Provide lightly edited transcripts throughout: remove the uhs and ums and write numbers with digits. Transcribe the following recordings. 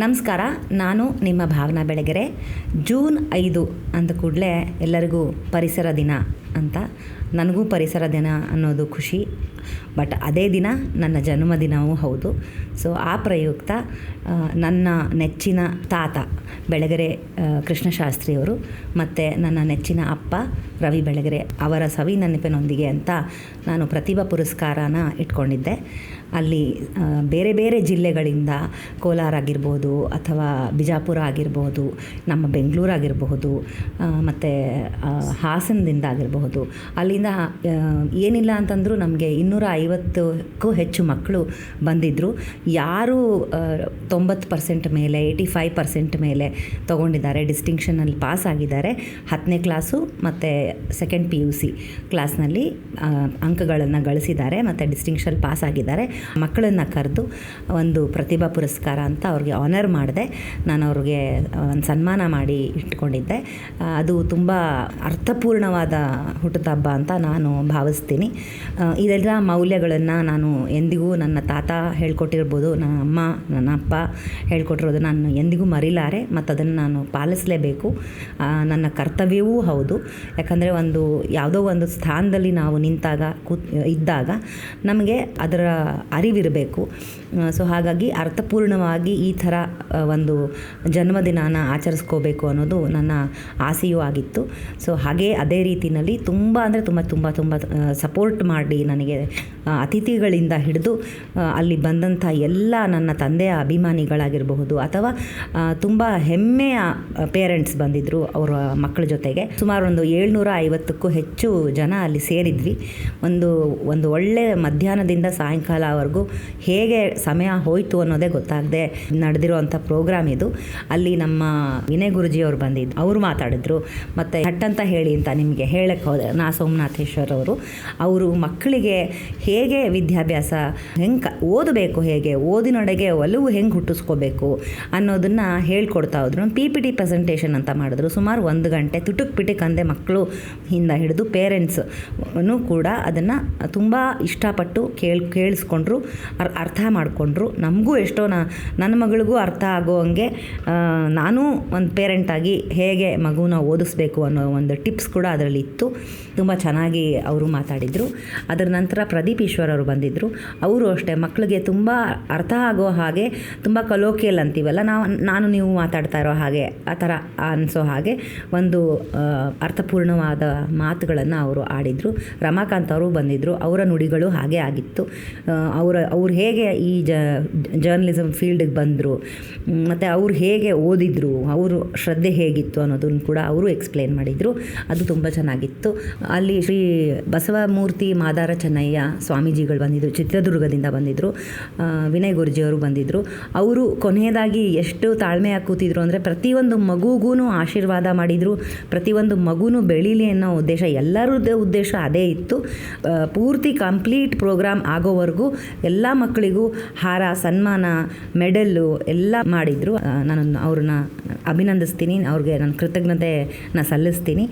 ನಮಸ್ಕಾರ, ನಾನು ನಿಮ್ಮ ಭಾವನಾ ಬೆಳಗೆರೆ. ಜೂನ್ 5 ಅಂದ ಕೂಡಲೇ ಎಲ್ಲರಿಗೂ ಪರಿಸರ ದಿನ ಅಂತ. ನನಗೂ ಪರಿಸರ ದಿನ ಅನ್ನೋದು ಖುಷಿ, ಬಟ್ ಅದೇ ದಿನ ನನ್ನ ಜನ್ಮದಿನವೂ ಹೌದು. ಸೊ ಆ ಪ್ರಯುಕ್ತ ನನ್ನ ನೆಚ್ಚಿನ ತಾತ ಬೆಳಗೆರೆ ಕೃಷ್ಣಶಾಸ್ತ್ರಿಯವರು ಮತ್ತು ನನ್ನ ನೆಚ್ಚಿನ ಅಪ್ಪ ರವಿ ಬೆಳಗೆರೆ ಅವರ ಸವಿ ನೆನಪಿನೊಂದಿಗೆ ಅಂತ ನಾನು ಪ್ರತಿಭಾ ಪುರಸ್ಕಾರನ ಇಟ್ಕೊಂಡಿದ್ದೆ. ಅಲ್ಲಿ ಬೇರೆ ಬೇರೆ ಜಿಲ್ಲೆಗಳಿಂದ, ಕೋಲಾರ ಆಗಿರ್ಬೋದು ಅಥವಾ ಬಿಜಾಪುರ ಆಗಿರ್ಬೋದು, ನಮ್ಮ ಬೆಂಗಳೂರು ಆಗಿರಬಹುದು, ಮತ್ತು ಹಾಸನದಿಂದ ಆಗಿರಬಹುದು, ಅಲ್ಲಿಂದ ಏನಿಲ್ಲ ಅಂತಂದರೂ ನಮಗೆ 250ಕ್ಕೂ ಹೆಚ್ಚು ಮಕ್ಕಳು ಬಂದಿದ್ದರು. ಯಾರು 90% ಮೇಲೆ 85% ಮೇಲೆ ತೊಗೊಂಡಿದ್ದಾರೆ, ಡಿಸ್ಟಿಂಕ್ಷನಲ್ಲಿ ಪಾಸ್ ಆಗಿದ್ದಾರೆ. 10ನೇ ಕ್ಲಾಸು ಮತ್ತು ಸೆಕೆಂಡ್ PUC ಕ್ಲಾಸ್ನಲ್ಲಿ ಅಂಕಗಳನ್ನು ಗಳಿಸಿದ್ದಾರೆ ಮತ್ತು ಡಿಸ್ಟಿಂಕ್ಷನ್ ಪಾಸ್ ಆಗಿದ್ದಾರೆ. ಮಕ್ಕಳನ್ನು ಕರೆದು ಒಂದು ಪ್ರತಿಭಾ ಪುರಸ್ಕಾರ ಅಂತ ಅವ್ರಿಗೆ ಆನರ್ ಮಾಡಿದೆ. ನಾನು ಅವ್ರಿಗೆ ಒಂದು ಸನ್ಮಾನ ಮಾಡಿ ಇಟ್ಕೊಂಡಿದ್ದೆ. ಅದು ತುಂಬ ಅರ್ಥಪೂರ್ಣವಾದ ಹುಟ್ಟುಹಬ್ಬ ಅಂತ ನಾನು ಭಾವಿಸ್ತೀನಿ. ಇದೆಲ್ಲ ಮೌಲ್ಯಗಳನ್ನು ನಾನು ಎಂದಿಗೂ ನನ್ನ ತಾತ ಹೇಳ್ಕೊಟ್ಟಿರ್ಬೋದು, ನನ್ನ ಅಮ್ಮ ನನ್ನ ಅಪ್ಪ ಹೇಳ್ಕೊಟ್ಟಿರೋದು ನಾನು ಎಂದಿಗೂ ಮರಿಲಾರೆ ಮತ್ತು ಅದನ್ನು ನಾನು ಪಾಲಿಸಲೇಬೇಕು. ನನ್ನ ಕರ್ತವ್ಯವೂ ಹೌದು. ಯಾಕಂದರೆ ಯಾವುದೋ ಒಂದು ಸ್ಥಾನದಲ್ಲಿ ನಾವು ನಿಂತಾಗ ಇದ್ದಾಗ ನಮಗೆ ಅದರ ಅರಿವಿರಬೇಕು. ಸೊ ಹಾಗಾಗಿ ಅರ್ಥಪೂರ್ಣವಾಗಿ ಈ ಥರ ಒಂದು ಜನ್ಮದಿನಾನ ಆಚರಿಸ್ಕೋಬೇಕು ಅನ್ನೋದು ನನ್ನ ಆಸೆಯೂ ಆಗಿತ್ತು. ಸೊ ಹಾಗೇ ಅದೇ ರೀತಿಯಲ್ಲಿ ತುಂಬ ಅಂದರೆ ತುಂಬ ಸಪೋರ್ಟ್ ಮಾಡಿ ನನಗೆ ಅತಿಥಿಗಳಿಂದ ಹಿಡಿದು ಅಲ್ಲಿ ಬಂದಂಥ ಎಲ್ಲ ನನ್ನ ತಂದೆಯ ಅಭಿಮಾನಿಗಳಾಗಿರಬಹುದು ಅಥವಾ ತುಂಬ ಹೆಮ್ಮೆಯ ಪೇರೆಂಟ್ಸ್ ಬಂದಿದ್ದರು ಅವರ ಮಕ್ಕಳ ಜೊತೆಗೆ. ಸುಮಾರು 750ಕ್ಕೂ ಹೆಚ್ಚು ಜನ ಅಲ್ಲಿ ಸೇರಿದ್ವಿ. ಒಂದು ಒಳ್ಳೆಯ ಮಧ್ಯಾಹ್ನದಿಂದ ಸಾಯಂಕಾಲವರೆಗೂ ಹೇಗೆ ಸಮಯ ಹೋಯಿತು ಅನ್ನೋದೇ ಗೊತ್ತಾಗದೆ ನಡೆದಿರೋವಂಥ ಪ್ರೋಗ್ರಾಮ್ ಇದು. ಅಲ್ಲಿ ನಮ್ಮ ವಿನಯ್ ಗುರುಜಿಯವರು ಬಂದಿದ್ದು, ಅವರು ಮಾತಾಡಿದ್ರು. ಮತ್ತು ಹಟ್ಟಂತ ಹೇಳಿ ಅಂತ ನಿಮಗೆ ಹೇಳಕ್ಕೆ ಹೋದೆ, ನಾ ಸೋಮನಾಥೇಶ್ವರ್ ಅವರು ಮಕ್ಕಳಿಗೆ ಹೇಗೆ ವಿದ್ಯಾಭ್ಯಾಸ ಹೆಂಗೆ ಓದಬೇಕು, ಹೇಗೆ ಓದಿನೊಡೆಗೆ ಒಲವು ಹೆಂಗೆ ಹುಟ್ಟಿಸ್ಕೋಬೇಕು ಅನ್ನೋದನ್ನು ಹೇಳ್ಕೊಡ್ತಾ ಹೋದ್ರು. PPT ಪ್ರೆಸೆಂಟೇಷನ್ ಅಂತ ಮಾಡಿದ್ರು. ಸುಮಾರು 1 ಗಂಟೆ ತುಟುಕ್ ಪಿಟುಕ್ ಅಂದೆ ಮಕ್ಕಳು ಇಂದ ಹಿಡಿದು ಪೇರೆಂಟ್ಸೂ ಕೂಡ ಅದನ್ನು ತುಂಬ ಇಷ್ಟಪಟ್ಟು ಕೇಳಿಸ್ಕೊಂಡ್ರು, ಅರ್ಥ ಮಾಡಿಕೊಂಡ್ರು. ನಮಗೂ ಎಷ್ಟೋ ನನ್ನ ಮಗಳಿಗೂ ಅರ್ಥ ಆಗೋ ಹಂಗೆ ನಾನು ಒಂದು ಪೇರೆಂಟಾಗಿ ಹೇಗೆ ಮಗುನ ಓದಿಸ್ಬೇಕು ಅನ್ನೋ ಒಂದು ಟಿಪ್ಸ್ ಕೂಡ ಅದರಲ್ಲಿ ಇತ್ತು. ತುಂಬ ಚೆನ್ನಾಗಿ ಅವರು ಮಾತಾಡಿದರು. ಅದರ ನಂತರ ಪ್ರದೀಪ್ ಈಶ್ವರ್ ಅವರು ಬಂದಿದ್ದರು. ಅವರು ಅಷ್ಟೇ ಮಕ್ಕಳಿಗೆ ತುಂಬ ಅರ್ಥ ಆಗೋ ಹಾಗೆ, ತುಂಬ ಕಲೋಕಿಯಲ್ ಅಂತೀವಲ್ಲ ನಾನು ನೀವು ಮಾತಾಡ್ತಾ ಇರೋ ಹಾಗೆ, ಆ ಥರ ಅನಿಸೋ ಹಾಗೆ ಒಂದು ಅರ್ಥಪೂರ್ಣವಾದ ಮಾತುಗಳನ್ನು ಅವರು ಆಡಿದರು. ರಮಾಕಾಂತ್ ಅವರು ಬಂದಿದ್ದರು. ಅವರ ನುಡಿಗಳು ಹಾಗೆ ಆಗಿತ್ತು. ಅವ್ರು ಹೇಗೆ ಈ ಜರ್ನಲಿಸಮ್ ಫೀಲ್ಡಿಗೆ ಬಂದರು ಮತ್ತು ಅವ್ರು ಹೇಗೆ ಓದಿದ್ರು, ಅವರು ಶ್ರದ್ಧೆ ಹೇಗಿತ್ತು ಅನ್ನೋದನ್ನು ಕೂಡ ಅವರು ಎಕ್ಸ್ಪ್ಲೇನ್ ಮಾಡಿದರು. ಅದು ತುಂಬ ಚೆನ್ನಾಗಿತ್ತು. ಅಲ್ಲಿ ಶ್ರೀ ಬಸವಮೂರ್ತಿ ಮಾದಾರ ಚೆನ್ನಯ್ಯ ಸ್ವಾಮೀಜಿಗಳು ಬಂದಿದ್ದರು, ಚಿತ್ರದುರ್ಗದಿಂದ ಬಂದಿದ್ದರು. ವಿನಯ್ ಗುರುಜಿಯವರು ಬಂದಿದ್ದರು. ಅವರು ಕೊನೆಯದಾಗಿ ಎಷ್ಟು ತಾಳ್ಮೆಯಾಗಿ ಕೂತಿದ್ರು ಅಂದರೆ ಪ್ರತಿಯೊಂದು ಮಗುಗೂ ಆಶೀರ್ವಾದ ಮಾಡಿದರು. ಪ್ರತಿಯೊಂದು ಮಗುನೂ ಬೆಳೀಲಿ ಅನ್ನೋ ಉದ್ದೇಶ, ಎಲ್ಲರದ್ದು ಉದ್ದೇಶ ಅದೇ ಇತ್ತು. ಪೂರ್ತಿ ಕಂಪ್ಲೀಟ್ ಪ್ರೋಗ್ರಾಮ್ ಆಗೋವರೆಗೂ ಎಲ್ಲ ಮಕ್ಕಳಿಗೂ ಹಾರ, ಸನ್ಮಾನ, ಮೆಡಲ್ಲು ಎಲ್ಲ ಮಾಡಿದರು. ನಾನು ಅವ್ರನ್ನ ಅಭಿನಂದಿಸ್ತೀನಿ, ಅವ್ರಿಗೆ ನಾನು ಕೃತಜ್ಞತೆನ ಸಲ್ಲಿಸ್ತೀನಿ.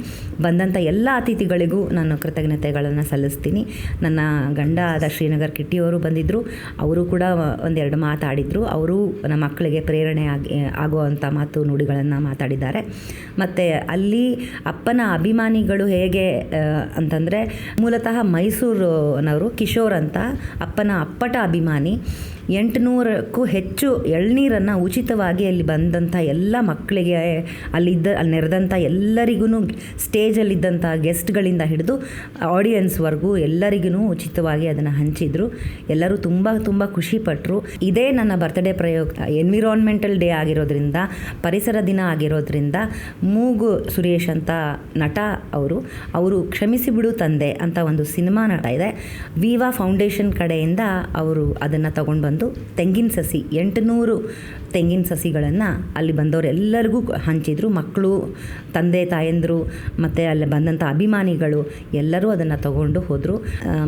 ಬಂದಂಥ ಎಲ್ಲ ಅತಿಥಿಗಳಿಗೂ ನಾನು ಕೃತಜ್ಞತೆಗಳನ್ನು ಸಲ್ಲಿಸ್ತೀನಿ. ನನ್ನ ಗಂಡ ಆದ ಶ್ರೀನಗರ್ ಕಿಟ್ಟಿಯವರು ಬಂದಿದ್ದರು. ಅವರು ಕೂಡ ಒಂದೆರಡು ಮಾತಾಡಿದರು. ಅವರು ನಮ್ಮ ಮಕ್ಕಳಿಗೆ ಪ್ರೇರಣೆ ಆಗುವಂಥ ಮಾತು ನುಡಿಗಳನ್ನು ಮಾತಾಡಿದ್ದಾರೆ. ಮತ್ತು ಅಲ್ಲಿ ಅಪ್ಪನ ಅಭಿಮಾನಿಗಳು ಹೇಗೆ ಅಂತಂದರೆ, ಮೂಲತಃ ಮೈಸೂರಿನವರು ಕಿಶೋರ್ ಅಂತ ಅಪ್ಪನ ಅಪ್ಪಟ ಅಭಿಮಾನಿ. 800ಕ್ಕೂ ಹೆಚ್ಚು ಎಳ್ನೀರನ್ನು ಉಚಿತವಾಗಿ ಅಲ್ಲಿ ಬಂದಂಥ ಎಲ್ಲ ಮಕ್ಕಳಿಗೆ, ಅಲ್ಲಿ ನೆರೆದಂಥ ಎಲ್ಲರಿಗೂ, ಸ್ಟೇಜಲ್ಲಿದ್ದಂಥ ಗೆಸ್ಟ್ಗಳಿಂದ ಹಿಡಿದು ಆಡಿಯನ್ಸ್ವರೆಗೂ ಎಲ್ಲರಿಗೂ ಉಚಿತವಾಗಿ ಅದನ್ನು ಹಂಚಿದ್ರು. ಎಲ್ಲರೂ ತುಂಬ ಖುಷಿಪಟ್ಟರು. ಇದೇ ನನ್ನ ಬರ್ತ್ಡೇ ಪ್ರಯೋಗ ಎನ್ವಿರಾನ್ಮೆಂಟಲ್ ಡೇ ಆಗಿರೋದ್ರಿಂದ, ಪರಿಸರ ದಿನ ಆಗಿರೋದ್ರಿಂದ, ಮೂಗು ಸುರೇಶ್ ಅಂತ ನಟ ಅವರು ಕ್ಷಮಿಸಿ ಬಿಡು ತಂದೆ ಅಂತ ಒಂದು ಸಿನಿಮಾ ನಟ ಇದೆ. ವಿವಾ ಫೌಂಡೇಶನ್ ಕಡೆಯಿಂದ ಅವರು ಅದನ್ನು ತಗೊಂಡು ಬಂದು ತೆಂಗಿನ ಸಸಿ 800 ತೆಂಗಿನ ಸಸಿಗಳನ್ನು ಅಲ್ಲಿ ಬಂದವರೆಲ್ಲರಿಗೂ ಹಂಚಿದ್ರು. ಮಕ್ಕಳು, ತಂದೆ ತಾಯಂದರು ಮತ್ತು ಅಲ್ಲಿ ಬಂದಂಥ ಅಭಿಮಾನಿಗಳು ಎಲ್ಲರೂ ಅದನ್ನು ತಗೊಂಡು ಹೋದರು.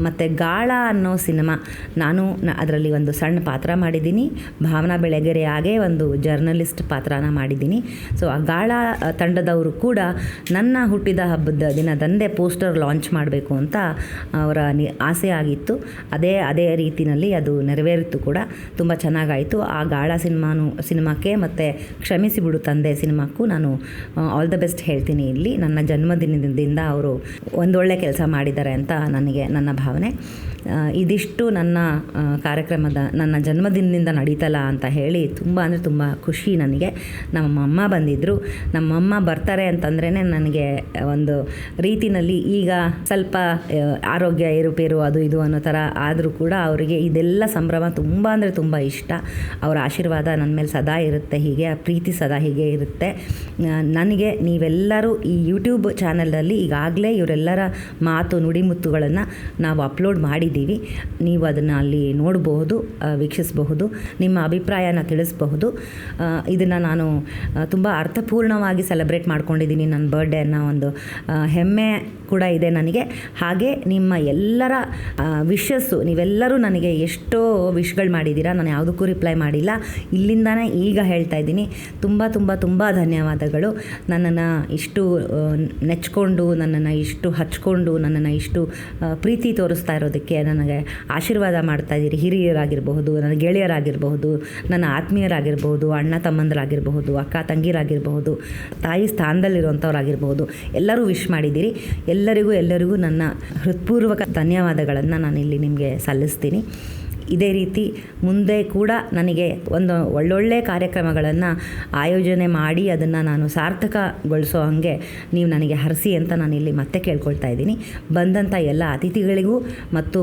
ಮತ್ತು ಗಾಳ ಅನ್ನೋ ಸಿನಿಮಾ, ನಾನು ಅದರಲ್ಲಿ ಒಂದು ಸಣ್ಣ ಪಾತ್ರ ಮಾಡಿದ್ದೀನಿ. ಭಾವನಾ ಬೆಳಗೆರೆ ಆಗೇ ಒಂದು ಜರ್ನಲಿಸ್ಟ್ ಪಾತ್ರನ ಮಾಡಿದ್ದೀನಿ. ಸೊ ಆ ಗಾಳ ತಂಡದವರು ಕೂಡ ನನ್ನ ಹುಟ್ಟಿದ ಹಬ್ಬದ ದಿನದಂದೇ ಪೋಸ್ಟರ್ ಲಾಂಚ್ ಮಾಡಬೇಕು ಅಂತ ಅವರ ಆಸೆ ಆಗಿತ್ತು. ಅದೇ ರೀತಿಯಲ್ಲಿ ಅದು ನೆರವೇರಿತು ಕೂಡ. ತುಂಬ ಚೆನ್ನಾಗಾಯಿತು. ಆ ಗಾಳ ಸಿನಿಮಾನು ಸಿನಿಮಾಕ್ಕೆ ಮತ್ತು ಕ್ಷಮಿಸಿಬಿಡು ತಂದೆ ಸಿನಿಮಾಕ್ಕೂ ನಾನು ಆಲ್ ದ ಬೆಸ್ಟ್ ಹೇಳ್ತೀನಿ. ಇಲ್ಲಿ ನನ್ನ ಜನ್ಮದಿನದಿಂದ ಅವರು ಒಂದೊಳ್ಳೆ ಕೆಲಸ ಮಾಡಿದ್ದಾರೆ ಅಂತ ನನಗೆ ನನ್ನ ಭಾವನೆ. ಇದಿಷ್ಟು ನನ್ನ ಕಾರ್ಯಕ್ರಮದ ನನ್ನ ಜನ್ಮದಿನದಿಂದ ನಡೀತಲ್ಲ ಅಂತ ಹೇಳಿ ತುಂಬ ಅಂದರೆ ತುಂಬ ಖುಷಿ ನನಗೆ. ನಮ್ಮಮ್ಮ ಬಂದಿದ್ದರು. ನಮ್ಮಮ್ಮ ಬರ್ತಾರೆ ಅಂತಂದ್ರೇ ನನಗೆ ಒಂದು ರೀತಿಯಲ್ಲಿ ಈಗ ಸ್ವಲ್ಪ ಆರೋಗ್ಯ ಏರುಪೇರು ಅದು ಇದು ಅನ್ನೋ ಥರ ಆದರೂ ಕೂಡ ಅವರಿಗೆ ಇದೆಲ್ಲ ಸಂಭ್ರಮ ತುಂಬ ಅಂದರೆ ತುಂಬ ಇಷ್ಟ. ಅವರ ಆಶೀರ್ವಾದ ನನ್ನ ಮೇಲೆ ಸದಾ ಇರುತ್ತೆ, ಹೀಗೆ ಆ ಪ್ರೀತಿ ಸದಾ ಹೀಗೆ ಇರುತ್ತೆ. ನನಗೆ ನೀವೆಲ್ಲರೂ ಈ ಯೂಟ್ಯೂಬ್ ಚಾನಲಲ್ಲಿ ಈಗಾಗಲೇ ಇವರೆಲ್ಲರ ಮಾತು ನುಡಿಮುತ್ತುಗಳನ್ನು ನಾವು ಅಪ್ಲೋಡ್ ಮಾಡಿದ್ದೀವಿ. ನೀವು ಅದನ್ನು ಅಲ್ಲಿ ನೋಡಬಹುದು, ವೀಕ್ಷಿಸಬಹುದು, ನಿಮ್ಮ ಅಭಿಪ್ರಾಯನ ತಿಳಿಸಬಹುದು. ಇದನ್ನು ನಾನು ತುಂಬ ಅರ್ಥಪೂರ್ಣವಾಗಿ ಸೆಲೆಬ್ರೇಟ್ ಮಾಡ್ಕೊಂಡಿದ್ದೀನಿ. ನನ್ನ ಬರ್ಡೇ ಅನ್ನೋ ಒಂದು ಹೆಮ್ಮೆ ಕೂಡ ಇದೆ ನನಗೆ. ಹಾಗೆ ನಿಮ್ಮ ಎಲ್ಲರ ವಿಶಸ್ಸು, ನೀವೆಲ್ಲರೂ ನನಗೆ ಎಷ್ಟೋ ವಿಶ್ಗಳು ಮಾಡಿದ್ದೀರಾ, ನಾನು ಯಾವುದಕ್ಕೂ ರಿಪ್ಲೈ ಮಾಡಿಲ್ಲ. ಇಲ್ಲಿಂದನೇ ಈಗ ಹೇಳ್ತಾ ಇದ್ದೀನಿ, ತುಂಬ ತುಂಬ ತುಂಬ ಧನ್ಯವಾದಗಳು. ನನ್ನನ್ನು ಇಷ್ಟು ನೆಚ್ಕೊಂಡು, ನನ್ನನ್ನು ಇಷ್ಟು ಹಚ್ಕೊಂಡು, ನನ್ನನ್ನು ಇಷ್ಟು ಪ್ರೀತಿ ತೋರಿಸ್ತಾ ಇರೋದಕ್ಕೆ, ನನಗೆ ಆಶೀರ್ವಾದ ಮಾಡ್ತಾಯಿದ್ದೀರಿ. ಹಿರಿಯರಾಗಿರಬಹುದು, ನನ್ನ ಗೆಳೆಯರಾಗಿರಬಹುದು, ನನ್ನ ಆತ್ಮೀಯರಾಗಿರ್ಬೋದು, ಅಣ್ಣ ತಮ್ಮಂದರಾಗಿರಬಹುದು, ಅಕ್ಕ ತಂಗಿರಾಗಿರಬಹುದು, ತಾಯಿ ಸ್ಥಾನದಲ್ಲಿರುವಂಥವ್ರಾಗಿರ್ಬೋದು, ಎಲ್ಲರೂ ವಿಶ್ ಮಾಡಿದ್ದೀರಿ. ಎಲ್ಲರಿಗೂ ನನ್ನ ಹೃತ್ಪೂರ್ವಕ ಧನ್ಯವಾದಗಳನ್ನು ನಾನಿಲ್ಲಿ ನಿಮಗೆ ಸಲ್ಲಿಸ್ತೀನಿ. ಇದೇ ರೀತಿ ಮುಂದೆ ಕೂಡ ನನಗೆ ಒಂದು ಒಳ್ಳೊಳ್ಳೆ ಕಾರ್ಯಕ್ರಮಗಳನ್ನು ಆಯೋಜನೆ ಮಾಡಿ ಅದನ್ನು ನಾನು ಸಾರ್ಥಕಗೊಳಿಸೋ ಹಾಗೆ ನೀವು ನನಗೆ ಹರಿಸಿ ಅಂತ ನಾನಿಲ್ಲಿ ಮತ್ತೆ ಕೇಳ್ಕೊಳ್ತಾ ಇದ್ದೀನಿ. ಬಂದಂಥ ಎಲ್ಲ ಅತಿಥಿಗಳಿಗೂ ಮತ್ತು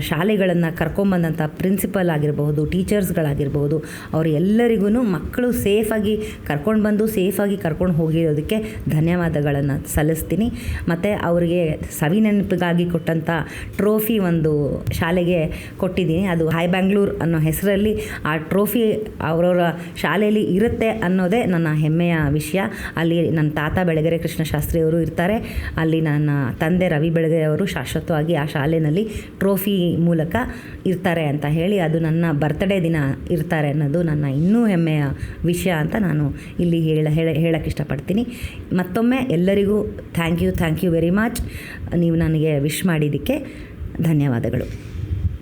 ಶಾಲೆಗಳನ್ನು ಕರ್ಕೊಂಬಂದಂಥ ಪ್ರಿನ್ಸಿಪಲ್ ಆಗಿರಬಹುದು, ಟೀಚರ್ಸ್ಗಳಾಗಿರ್ಬೋದು, ಅವರು ಎಲ್ಲರಿಗೂ ಮಕ್ಕಳು ಸೇಫಾಗಿ ಕರ್ಕೊಂಡು ಬಂದು ಸೇಫಾಗಿ ಕರ್ಕೊಂಡು ಹೋಗಿರೋದಕ್ಕೆ ಧನ್ಯವಾದಗಳನ್ನು ಸಲ್ಲಿಸ್ತೀನಿ. ಮತ್ತು ಅವರಿಗೆ ಸವಿನೆನಪಿಗಾಗಿ ಕೊಟ್ಟಂಥ ಟ್ರೋಫಿ ಒಂದು ಶಾಲೆಗೆ ಕೊಟ್ಟಿದ್ದೀನಿ. ಅದು ಹೈ ಬ್ಯಾಂಗ್ಳೂರು ಅನ್ನೋ ಹೆಸರಲ್ಲಿ ಆ ಟ್ರೋಫಿ ಅವರವರ ಶಾಲೆಯಲ್ಲಿ ಇರುತ್ತೆ ಅನ್ನೋದೇ ನನ್ನ ಹೆಮ್ಮೆಯ ವಿಷಯ. ಅಲ್ಲಿ ನನ್ನ ತಾತ ಬೆಳಗೆರೆ ಕೃಷ್ಣಶಾಸ್ತ್ರಿ ಅವರು ಇರ್ತಾರೆ, ಅಲ್ಲಿ ನನ್ನ ತಂದೆ ರವಿ ಬೆಳಗೆರೆ ಅವರು ಶಾಶ್ವತವಾಗಿ ಆ ಶಾಲೆಯಲ್ಲಿ ಟ್ರೋಫಿ ಮೂಲಕ ಇರ್ತಾರೆ ಅಂತ ಹೇಳಿ, ಅದು ನನ್ನ ಬರ್ತ್ಡೇ ದಿನ ಇರ್ತಾರೆ ಅನ್ನೋದು ನನ್ನ ಇನ್ನೂ ಹೆಮ್ಮೆಯ ವಿಷಯ ಅಂತ ನಾನು ಇಲ್ಲಿ ಹೇಳಕ್ಕೆ ಇಷ್ಟಪಡ್ತೀನಿ. ಮತ್ತೊಮ್ಮೆ ಎಲ್ಲರಿಗೂ ಥ್ಯಾಂಕ್ ಯು ವೆರಿ ಮಚ್. ನೀವು ನನಗೆ ವಿಶ್ ಮಾಡಿದ್ದಕ್ಕೆ ಧನ್ಯವಾದಗಳು.